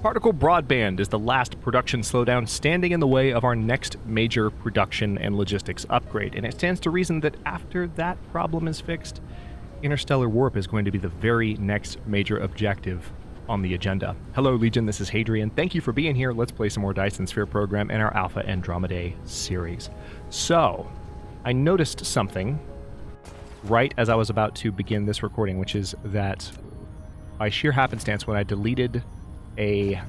Particle Broadband is the last production slowdown standing in the way of our next major production and logistics upgrade, and it stands to reason that after that problem is fixed, interstellar warp is going to be the very next major objective on the agenda. Hello Legion, this is Hadrian. Thank you for being here. Let's play some more Dyson Sphere Program in our Alpha Andromedae series. So, I noticed something right as I was about to begin this recording, which is that by sheer happenstance, when I deleted a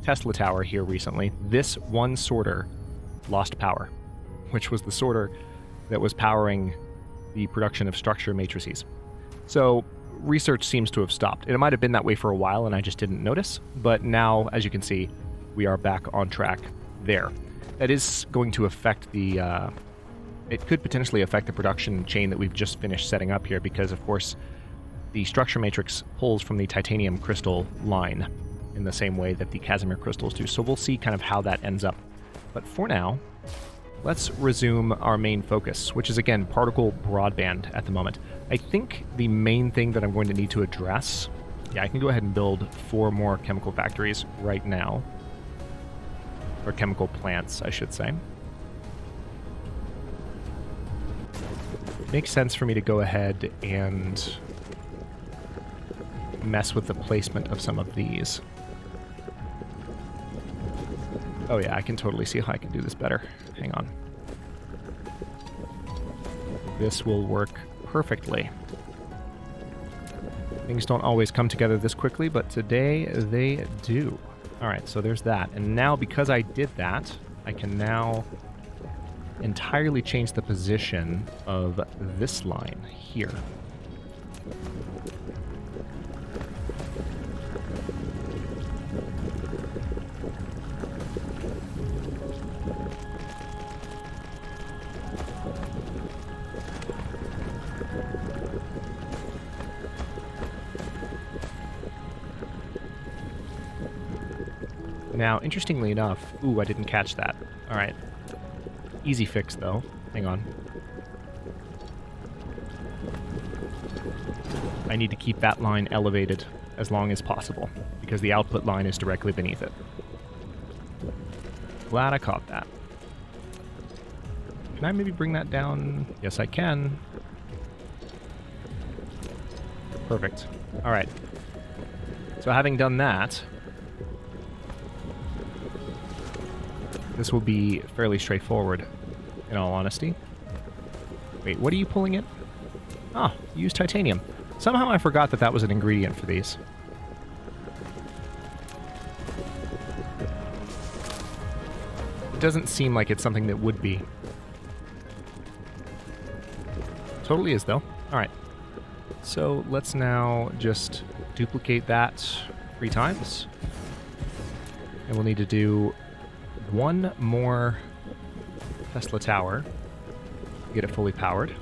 Tesla tower here recently, this one sorter lost power, which was the sorter that was powering the production of structure matrices. So research seems to have stopped. It might have been that way for a while and I just didn't notice, but now, as you can see, we are back on track there. That is going to affect the, it could potentially affect the production chain that we've just finished setting up here, because of course the structure matrix pulls from the titanium crystal line in the same way that the Casimir crystals do. So we'll see kind of how that ends up. But for now, let's resume our main focus, which is again particle broadband at the moment. I think the main thing that I'm going to need to address, I can go ahead and build 4 more chemical factories right now. Or chemical plants, I should say. Makes sense for me to go ahead and mess with the placement of some of these. Oh yeah, I can totally see how I can do this better. Hang on. This will work perfectly. Things don't always come together this quickly, but today they do. Alright, so there's that. And now, because I did that, I can now entirely change the position of this line here. Now, interestingly enough, ooh, I didn't catch that. All right. Easy fix, though. Hang on. I need to keep that line elevated as long as possible, because the output line is directly beneath it. Glad I caught that. Can I maybe bring that down? Yes, I can. Perfect. All right. So having done that, this will be fairly straightforward, in all honesty. Wait, what are you pulling in? Ah, you use titanium. Somehow I forgot that that was an ingredient for these. It doesn't seem like it's something that would be. Totally is, though. Alright. So let's now just duplicate that 3 times. And we'll need to do 1 more Tesla tower to get it fully powered.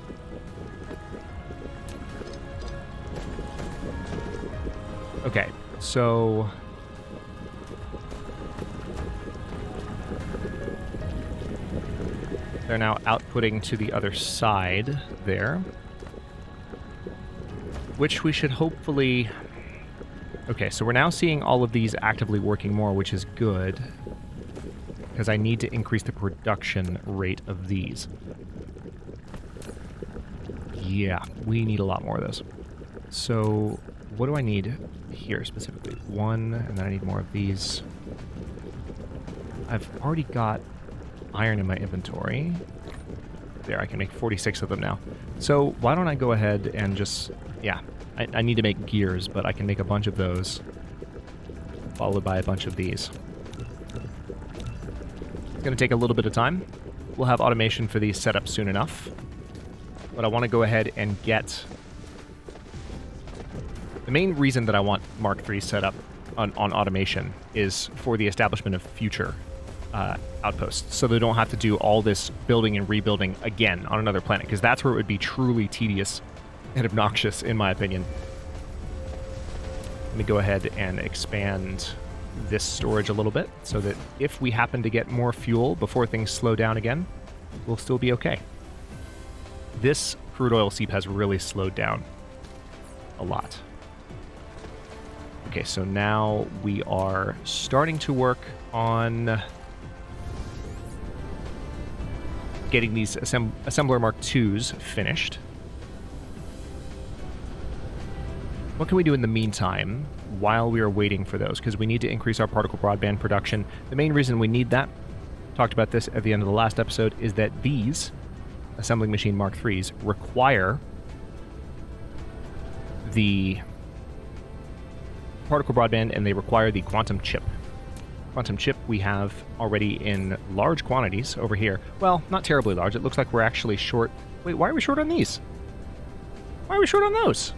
Okay, so they're now outputting to the other side there, which we should hopefully... Okay, so we're now seeing all of these actively working more, which is good, because I need to increase the production rate of these. Yeah, we need a lot more of those. So, what do I need here specifically? 1, and then I need more of these. I've already got iron in my inventory. There, I can make 46 of them now. So, why don't I go ahead and just... Yeah, I need to make gears, but I can make a bunch of those, followed by a bunch of these. It's going to take a little bit of time. We'll have automation for these set up soon enough. But I want to go ahead and get... The main reason that I want Mark III set up on automation is for the establishment of future outposts, so they don't have to do all this building and rebuilding again on another planet, because that's where it would be truly tedious and obnoxious, in my opinion. Let me go ahead and expand this storage a little bit, so that if we happen to get more fuel before things slow down again, we'll still be okay. This crude oil seep has really slowed down a lot. Okay, so now we are starting to work on getting these Assembler Mark IIs finished. What can we do in the meantime while we are waiting for those? Because we need to increase our particle broadband production. The main reason we need that, talked about this at the end of the last episode, is that these assembling machine Mark IIIs require the particle broadband and they require the quantum chip. Quantum chip we have already in large quantities over here. Well, not terribly large. It looks like we're actually short. Wait, why are we short on these? Why are we short on those?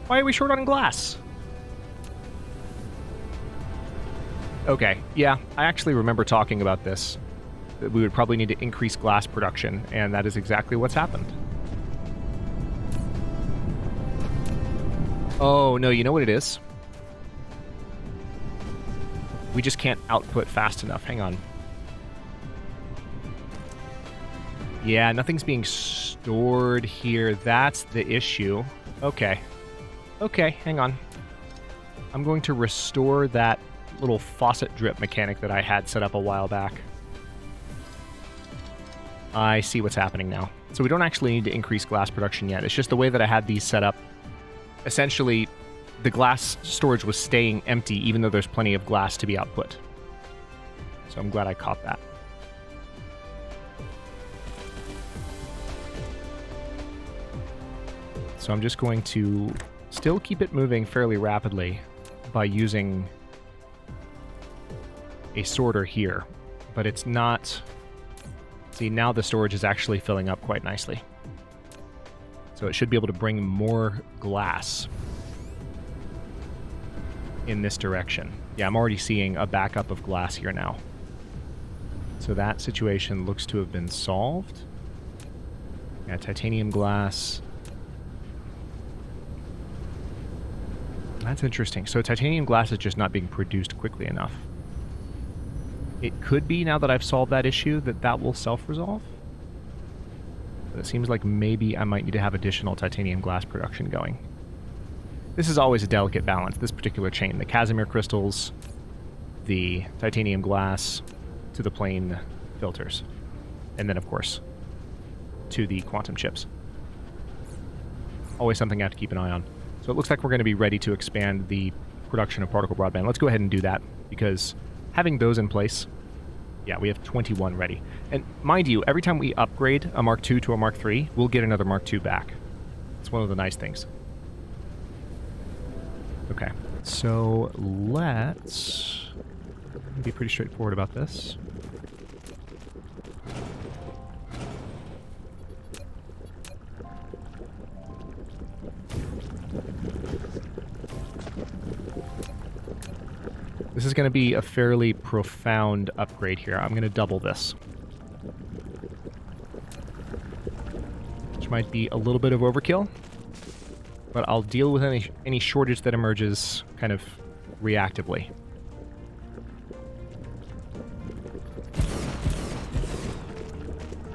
Why are we short on glass? Okay, yeah, I actually remember talking about this. That we would probably need to increase glass production, and that is exactly what's happened. Oh, no, you know what it is? We just can't output fast enough. Hang on. Yeah, nothing's being stored here. That's the issue. Okay. Okay, hang on. I'm going to restore that little faucet drip mechanic that I had set up a while back. I see what's happening now. So we don't actually need to increase glass production yet. It's just the way that I had these set up. Essentially, the glass storage was staying empty even though there's plenty of glass to be output. So I'm glad I caught that. So I'm just going to still keep it moving fairly rapidly by using a sorter here, but it's not... See, now the storage is actually filling up quite nicely. So it should be able to bring more glass in this direction. Yeah, I'm already seeing a backup of glass here now. So that situation looks to have been solved. Yeah, titanium glass. That's interesting. So titanium glass is just not being produced quickly enough. It could be, now that I've solved that issue, that will self-resolve. But it seems like maybe I might need to have additional titanium glass production going. This is always a delicate balance, this particular chain. The Casimir crystals, the titanium glass, to the plain filters. And then, of course, to the quantum chips. Always something I have to keep an eye on. So it looks like we're going to be ready to expand the production of particle broadband. Let's go ahead and do that, because having those in place, yeah, we have 21 ready. And mind you, every time we upgrade a Mark II to a Mark III, we'll get another Mark II back. It's one of the nice things. Okay, so let's be pretty straightforward about this. This is going to be a fairly profound upgrade here. I'm going to double this. Which might be a little bit of overkill, but I'll deal with any shortage that emerges kind of reactively.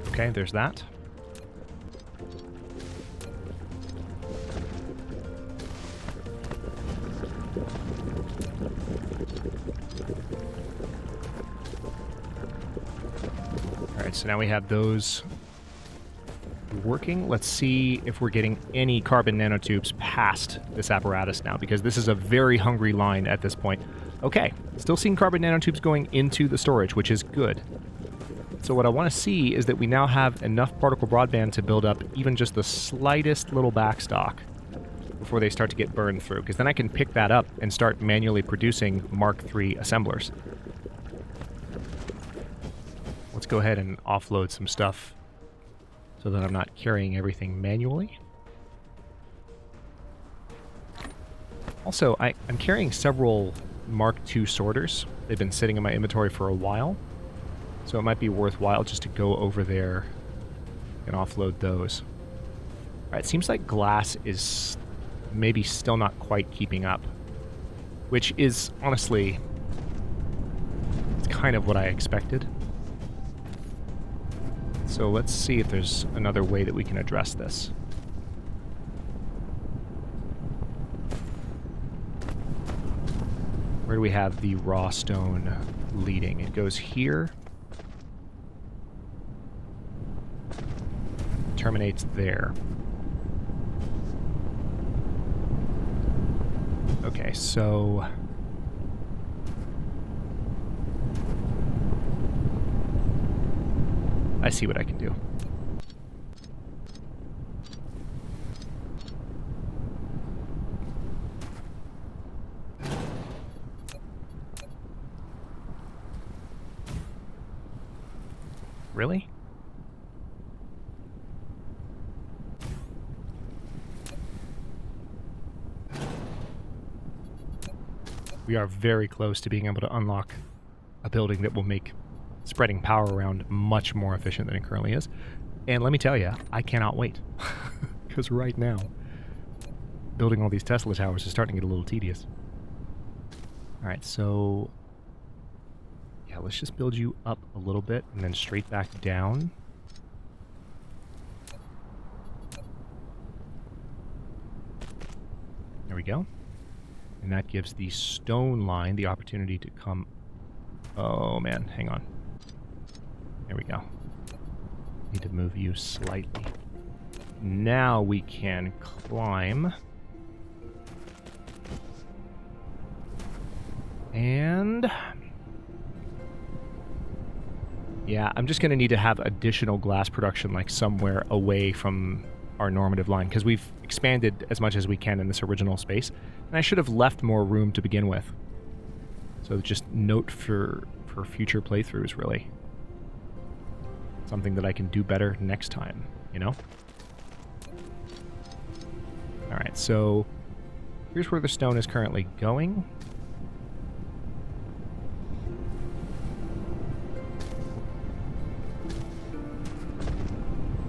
Okay, there's that. Alright, so now we have those working. Let's see if we're getting any carbon nanotubes past this apparatus now, because this is a very hungry line at this point. Okay, still seeing carbon nanotubes going into the storage, which is good. So what I want to see is that we now have enough particle broadband to build up even just the slightest little backstock before they start to get burned through, because then I can pick that up and start manually producing Mark III assemblers. Let's go ahead and offload some stuff so that I'm not carrying everything manually. Also, I'm carrying several Mark II sorters. They've been sitting in my inventory for a while, so it might be worthwhile just to go over there and offload those. Alright, it seems like glass is maybe still not quite keeping up, which is honestly, it's kind of what I expected. So let's see if there's another way that we can address this. Where do we have the raw stone leading? It goes here. Terminates there. Okay, so... I see what I can do. Really? We are very close to being able to unlock a building that will make spreading power around much more efficient than it currently is. And let me tell you, I cannot wait. Because right now, building all these Tesla towers is starting to get a little tedious. Alright, so... yeah, let's just build you up a little bit and then straight back down. There we go. And that gives the stone line the opportunity to come... oh man, hang on. There we go. Need to move you slightly. Now we can climb. And... yeah, I'm just going to need to have additional glass production like somewhere away from our normative line, because we've expanded as much as we can in this original space, and I should have left more room to begin with. So just note for future playthroughs, really. Something that I can do better next time, you know? Alright, so here's where the stone is currently going.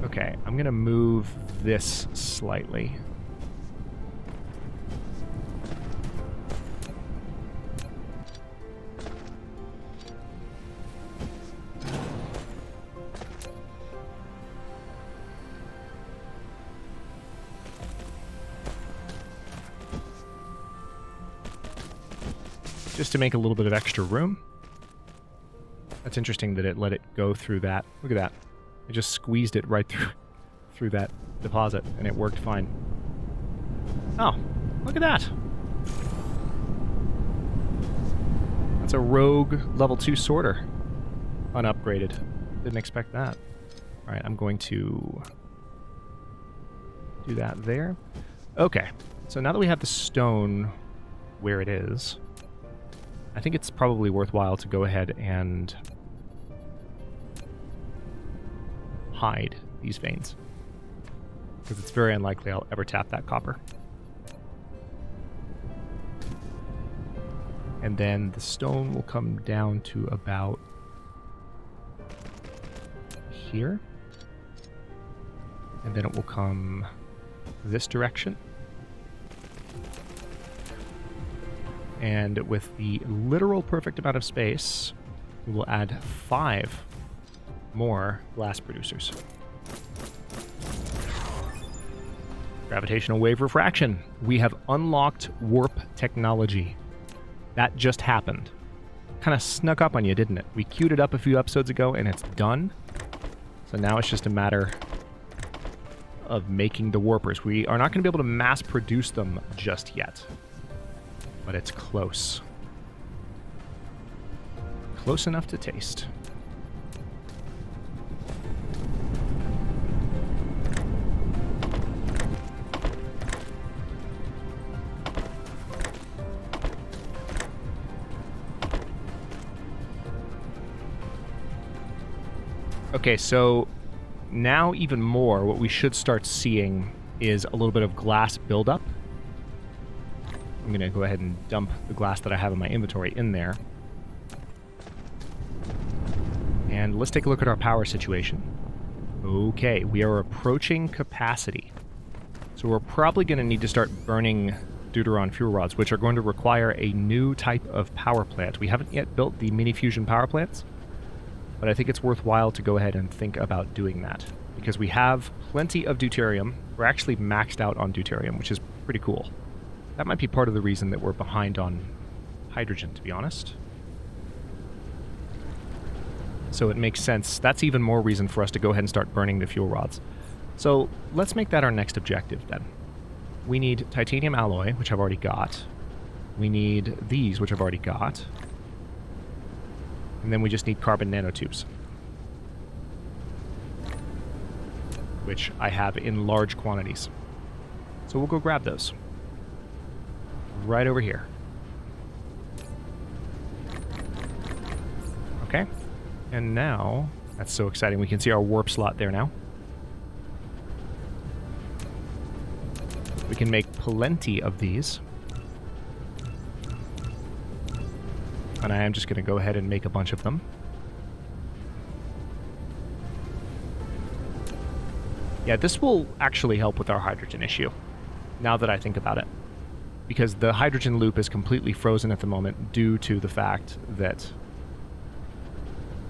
Okay, I'm going to move this slightly. Just to make a little bit of extra room. That's interesting that it let it go through that. Look at that. I just squeezed it right through that deposit, and it worked fine. Oh, look at that. That's a rogue level 2 sorter. Unupgraded. Didn't expect that. Alright, I'm going to do that there. Okay, so now that we have the stone where it is, I think it's probably worthwhile to go ahead and hide these veins, because it's very unlikely I'll ever tap that copper. And then the stone will come down to about here, and then it will come this direction. And with the literal perfect amount of space, we will add 5 more glass producers. Gravitational wave refraction. We have unlocked warp technology. That just happened. Kind of snuck up on you, didn't it? We queued it up a few episodes ago and it's done. So now it's just a matter of making the warpers. We are not going to be able to mass produce them just yet, but it's close. Close enough to taste. Okay, so now even more, what we should start seeing is a little bit of glass buildup. I'm going to go ahead and dump the glass that I have in my inventory in there. And let's take a look at our power situation. Okay, we are approaching capacity. So we're probably going to need to start burning deuteron fuel rods, which are going to require a new type of power plant. We haven't yet built the mini fusion power plants, but I think it's worthwhile to go ahead and think about doing that, because we have plenty of deuterium. We're actually maxed out on deuterium, which is pretty cool. That might be part of the reason that we're behind on hydrogen, to be honest. So it makes sense. That's even more reason for us to go ahead and start burning the fuel rods. So let's make that our next objective then. We need titanium alloy, which I've already got. We need these, which I've already got. And then we just need carbon nanotubes, which I have in large quantities. So we'll go grab those. Right over here. Okay. And now, that's so exciting. We can see our warp slot there now. We can make plenty of these. And I am just going to go ahead and make a bunch of them. Yeah, this will actually help with our hydrogen issue, now that I think about it. Because the hydrogen loop is completely frozen at the moment due to the fact that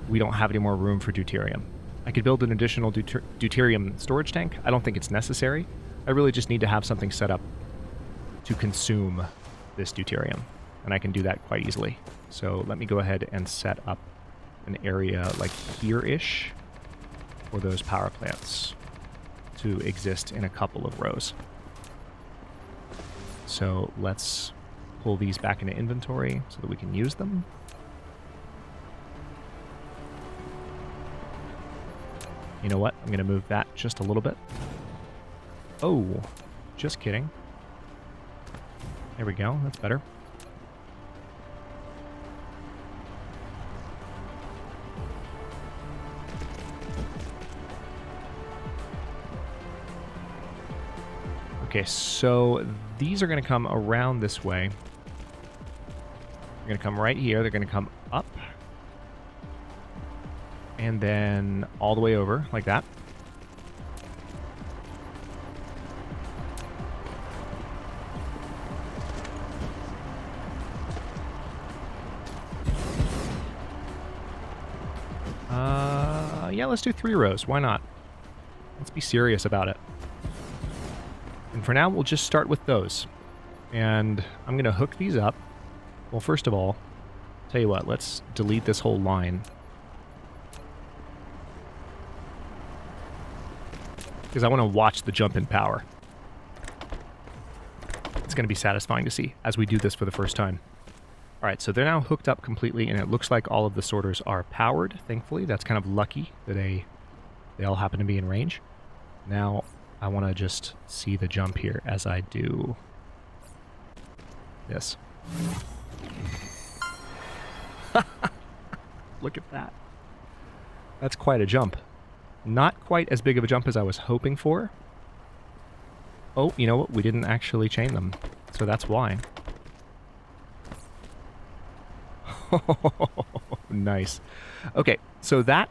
we don't have any more room for deuterium. I could build an additional deuterium storage tank. I don't think it's necessary. I really just need to have something set up to consume this deuterium. And I can do that quite easily. So let me go ahead and set up an area like here-ish for those power plants to exist in a couple of rows. So let's pull these back into inventory so that we can use them. You know what? I'm going to move that just a little bit. Oh, just kidding. There we go. That's better. Okay, so these are going to come around this way. They're going to come right here. They're going to come up. And then all the way over, like that. Yeah, let's do 3 rows. Why not? Let's be serious about it. And for now, we'll just start with those. And I'm going to hook these up. Well, first of all, tell you what, let's delete this whole line. Because I want to watch the jump in power. It's going to be satisfying to see as we do this for the first time. Alright, so they're now hooked up completely, and it looks like all of the sorters are powered, thankfully. That's kind of lucky that they all happen to be in range. Now, I want to just see the jump here as I do this. Look at that. That's quite a jump. Not quite as big of a jump as I was hoping for. Oh, you know what? We didn't actually chain them, so that's why. Nice. Okay, so that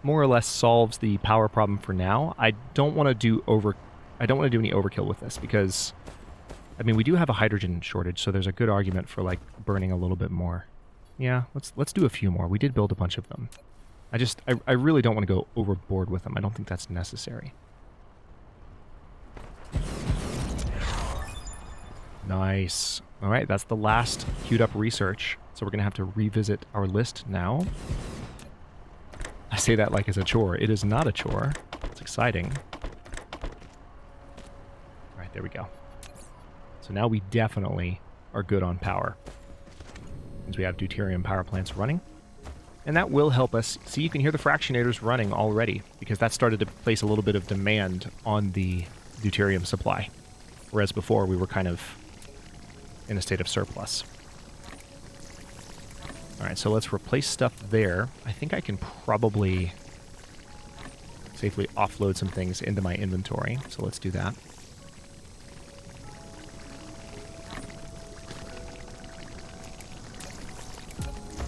more or less solves the power problem for now. I don't want to do any overkill with this because, I mean, we do have a hydrogen shortage, so there's a good argument for like burning a little bit more. Yeah, let's do a few more. We did build a bunch of them. I really don't want to go overboard with them. I don't think that's necessary. Nice. All right, that's the last queued up research. So we're going to have to revisit our list now. I say that like it's a chore. It is not a chore. It's exciting. All right, there we go. So now we definitely are good on power, since we have deuterium power plants running. And that will help us. See, you can hear the fractionators running already, because that started to place a little bit of demand on the deuterium supply. Whereas before, we were kind of in a state of surplus. Alright, so let's replace stuff there. I think I can probably safely offload some things into my inventory, so let's do that.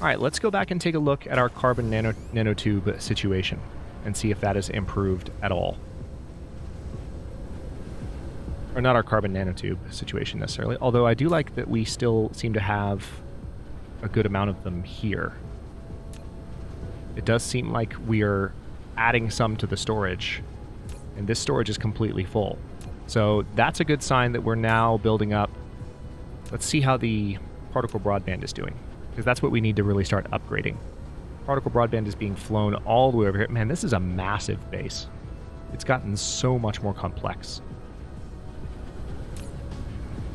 Alright, let's go back and take a look at our carbon nanotube situation and see if that has improved at all. Or not our carbon nanotube situation necessarily, although I do like that we still seem to have a good amount of them here. It does seem like we're adding some to the storage, and this storage is completely full. So that's a good sign that we're now building up. Let's see how the particle broadband is doing, because that's what we need to really start upgrading. Particle broadband is being flown all the way over here. Man, this is a massive base. It's gotten so much more complex.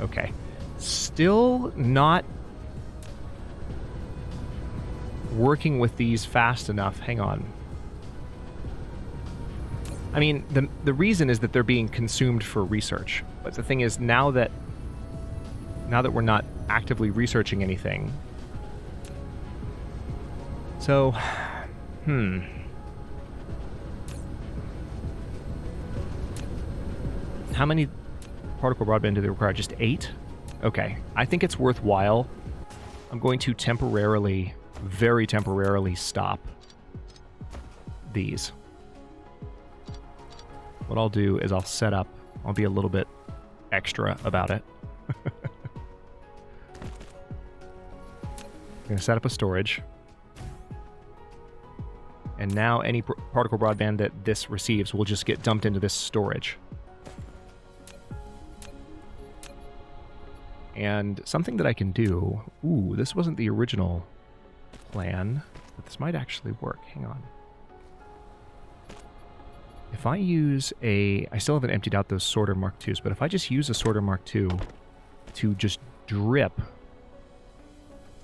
Okay. Still not working with these fast enough. Hang on. I mean, the reason is that they're being consumed for research. But the thing is, now that we're not actively researching anything. So, how many particle broadband do they require? Just 8? Okay. I think it's worthwhile. I'm going to temporarily, very temporarily stop these. What I'll do is I'll be a little bit extra about it. I'm going to set up a storage. And now any particle broadband that this receives will just get dumped into this storage. And something that I can do... Ooh, this wasn't the original plan, but this might actually work. Hang on. If I use I still haven't emptied out those sorter Mark IIs, but if I just use a sorter Mark II to just drip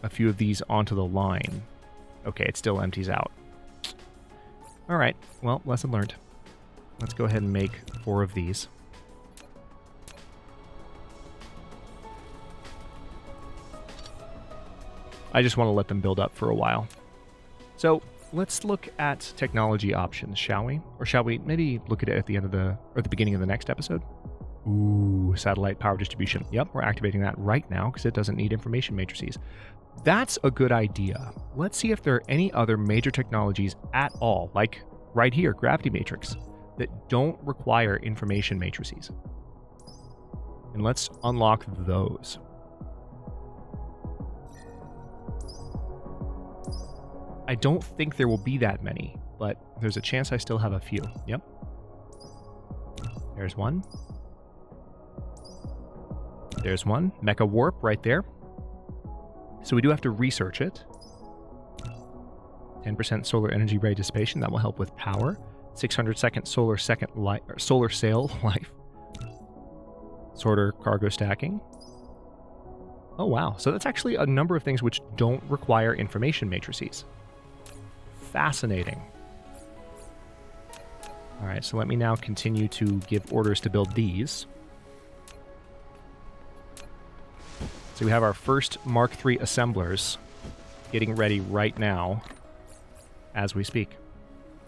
a few of these onto the line. Okay, it still empties out. Alright, well, lesson learned. Let's go ahead and make 4 of these. I just want to let them build up for a while. So, let's look at technology options, shall we? Or shall we maybe look at it at the end of the beginning of the next episode? Ooh, satellite power distribution. Yep, we're activating that right now because it doesn't need information matrices. That's a good idea. Let's see if there are any other major technologies at all, like right here, gravity matrix, that don't require information matrices. And let's unlock those. I don't think there will be that many, but there's a chance I still have a few. Yep. There's one. There's one. Mecha warp right there. So we do have to research it. 10% solar energy ray dissipation. That will help with power. 600-second solar sail life. Sorter cargo stacking. Oh, wow. So that's actually a number of things which don't require information matrices. Fascinating. All right, so let me now continue to give orders to build these. So we have our first Mark III assemblers getting ready right now as we speak,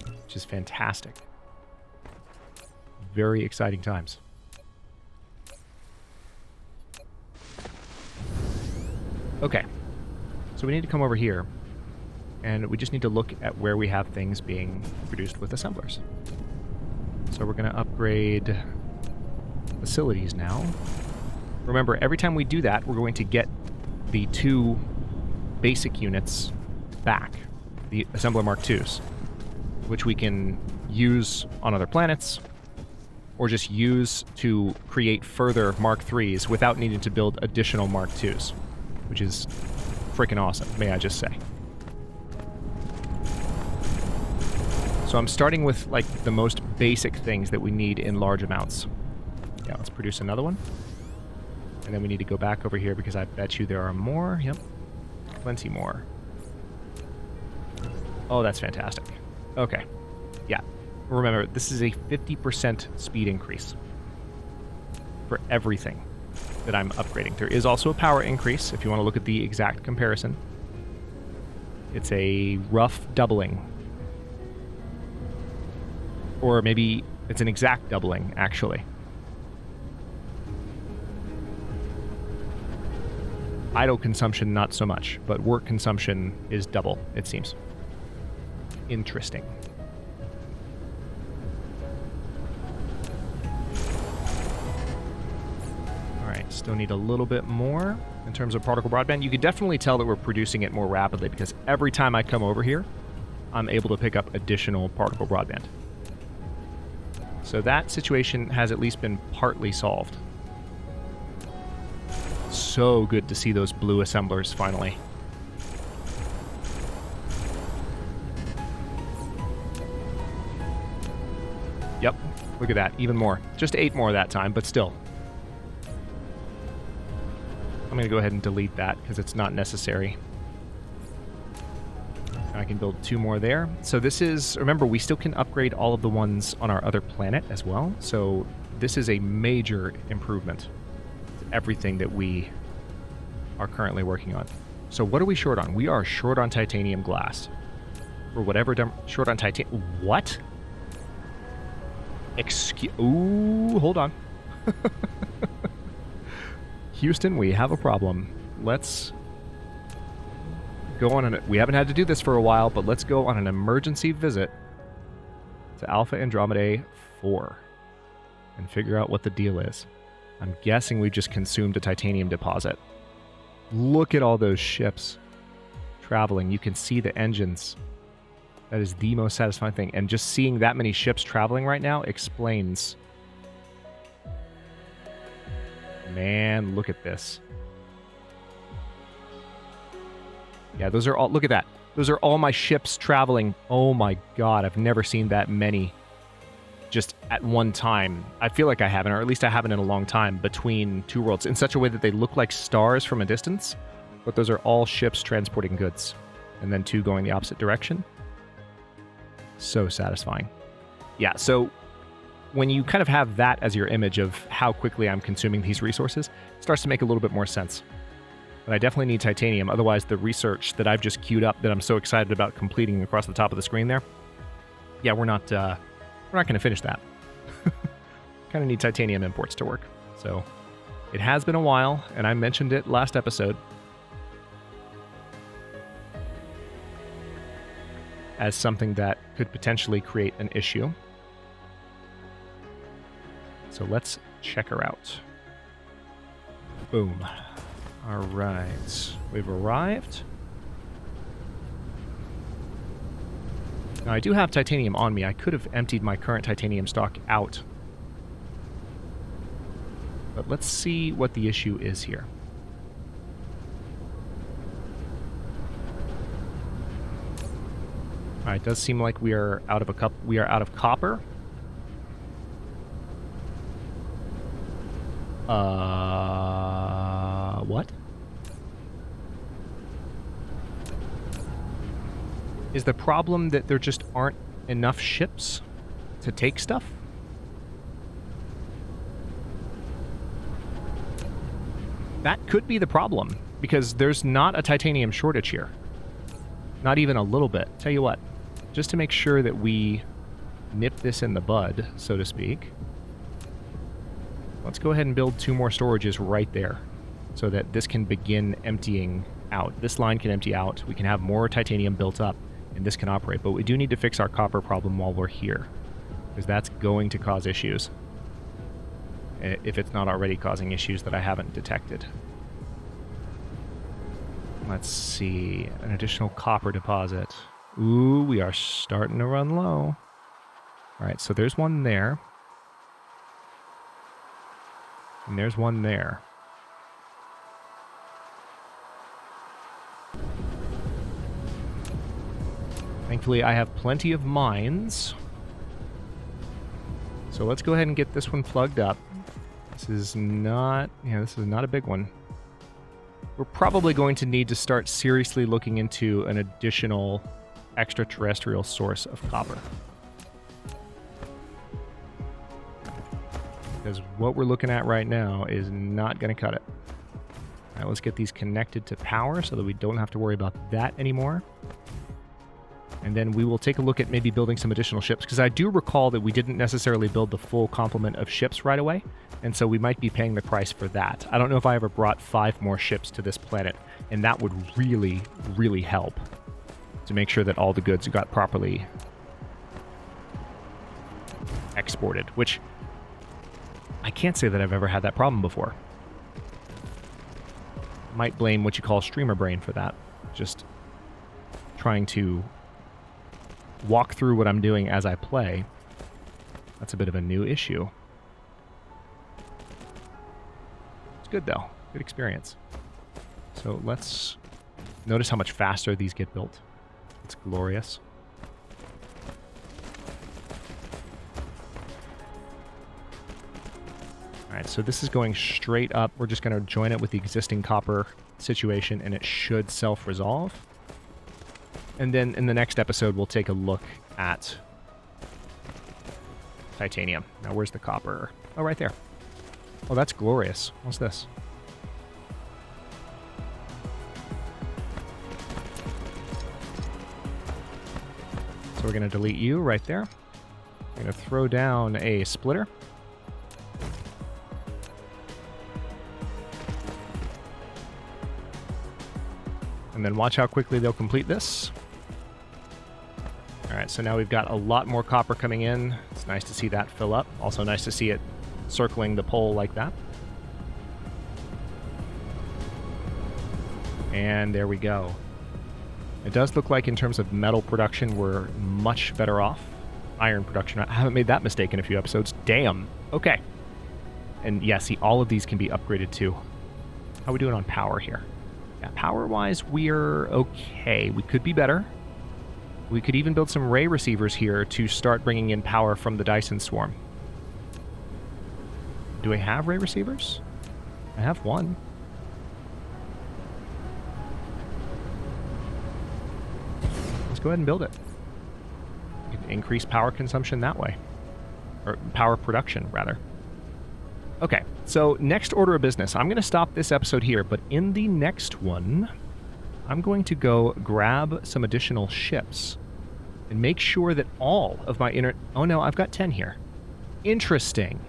which is fantastic. Very exciting times. Okay, so we need to come over here, and we just need to look at where we have things being produced with assemblers. So we're going to upgrade facilities now. Remember, every time we do that, we're going to get the 2 basic units back, the Assembler Mark IIs, which we can use on other planets, or just use to create further Mark IIIs without needing to build additional Mark IIs, which is freaking awesome, may I just say. So I'm starting with, like, the most basic things that we need in large amounts. Yeah, let's produce another one. And then we need to go back over here because I bet you there are more. Yep. Plenty more. Oh, that's fantastic. Okay. Yeah. Remember, this is a 50% speed increase for everything that I'm upgrading. There is also a power increase if you want to look at the exact comparison. It's a rough doubling. Or maybe it's an exact doubling, actually. Idle consumption, not so much, but work consumption is double, it seems. Interesting. Alright, still need a little bit more in terms of particle broadband. You can definitely tell that we're producing it more rapidly because every time I come over here, I'm able to pick up additional particle broadband. So that situation has at least been partly solved. so good to see those blue assemblers finally. Yep, look at that, even more. Just 8 more that time, but still. I'm going to go ahead and delete that because it's not necessary. I can build 2 more there. So this is, remember, we still can upgrade all of the ones on our other planet as well. So this is a major improvement to everything that we are currently working on. So what are we short on? We are short on titanium glass. Or whatever, short on titanium. What? Ooh, hold on. Houston, we have a problem. Let's go on an... We haven't had to do this for a while, but let's go on an emergency visit to Alpha Andromedae 4 and figure out what the deal is. I'm guessing we just consumed a titanium deposit. Look at all those ships traveling. You can see the engines. That is the most satisfying thing. And just seeing that many ships traveling right now explains... Man, look at this. Yeah, those are all... Look at that. Those are all my ships traveling. Oh my god, I've never seen that many just at one time. I feel like I haven't, or at least I haven't in a long time, between two worlds in such a way that they look like stars from a distance, but those are all ships transporting goods. And then 2 going the opposite direction. So satisfying. Yeah, so when you kind of have that as your image of how quickly I'm consuming these resources, it starts to make a little bit more sense. But I definitely need titanium, otherwise the research that I've just queued up that I'm so excited about completing across the top of the screen there, yeah, we're not going to finish that. Kind of need titanium imports to work. So it has been a while, and I mentioned it last episode as something that could potentially create an issue. So let's check her out. Boom. All right. We've arrived. Now, I do have titanium on me. I could have emptied my current titanium stock out. But let's see what the issue is here. All right, it does seem like we are out of copper. What? Is the problem that there just aren't enough ships to take stuff? That could be the problem, because there's not a titanium shortage here. Not even a little bit. Tell you what, just to make sure that we nip this in the bud, so to speak, let's go ahead and build 2 more storages right there so that this can begin emptying out. This line can empty out. We can have more titanium built up, and this can operate. But we do need to fix our copper problem while we're here, because that's going to cause issues, if it's not already causing issues that I haven't detected. Let's see. An additional copper deposit. Ooh, we are starting to run low. All right, so there's one there. And there's one there. Thankfully, I have plenty of mines. So let's go ahead and get this one plugged up. This is not... Yeah, this is not a big one. We're probably going to need to start seriously looking into an additional extraterrestrial source of copper. Because what we're looking at right now is not going to cut it. All right, let's get these connected to power so that we don't have to worry about that anymore. And then we will take a look at maybe building some additional ships, because I do recall that we didn't necessarily build the full complement of ships right away, and so we might be paying the price for that. I don't know if I ever brought 5 more ships to this planet, and that would really, really help to make sure that all the goods got properly exported, which I can't say that I've ever had that problem before. Might blame what you call streamer brain for that. Just trying to walk through what I'm doing as I play. That's a bit of a new issue. It's good though. Good experience. So let's notice how much faster these get built. It's glorious. All right, so this is going straight up. We're just going to join it with the existing copper situation, and it should self-resolve. And then in the next episode, we'll take a look at titanium. Now, where's the copper? Oh, right there. Oh, that's glorious. What's this? So we're going to delete you right there. We're going to throw down a splitter. And then watch how quickly they'll complete this. All right, so now we've got a lot more copper coming in. It's nice to see that fill up. Also nice to see it circling the pole like that. And there we go. It does look like in terms of metal production, we're much better off. Iron production, I haven't made that mistake in a few episodes. Damn. Okay. And yeah, see, all of these can be upgraded too. How are we doing on power here? Yeah, power-wise, we're okay. We could be better. We could even build some ray receivers here to start bringing in power from the Dyson swarm. Do I have ray receivers? I have one. Let's go ahead and build it. We can increase power consumption that way. Or power production, rather. Okay, so next order of business. I'm going to stop this episode here, but in the next one, I'm going to go grab some additional ships and make sure that all of my inner... Oh no, I've got 10 here. Interesting.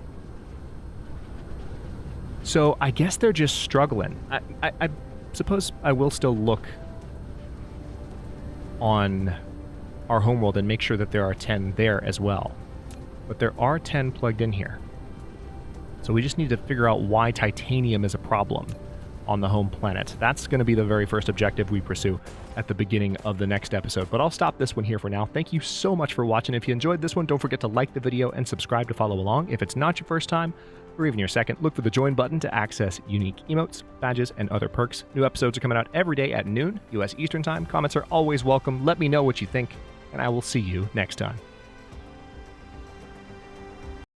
So I guess they're just struggling. I suppose I will still look on our homeworld and make sure that there are 10 there as well. But there are 10 plugged in here. So we just need to figure out why titanium is a problem on the home planet. That's going to be the very first objective we pursue at the beginning of the next episode. But I'll stop this one here for now. Thank you so much for watching. If you enjoyed this one, don't forget to like the video and subscribe to follow along. If it's not your first time, or even your second, look for the join button to access unique emotes, badges, and other perks. New episodes are coming out every day at noon, US Eastern Time. Comments are always welcome. Let me know what you think, and I will see you next time.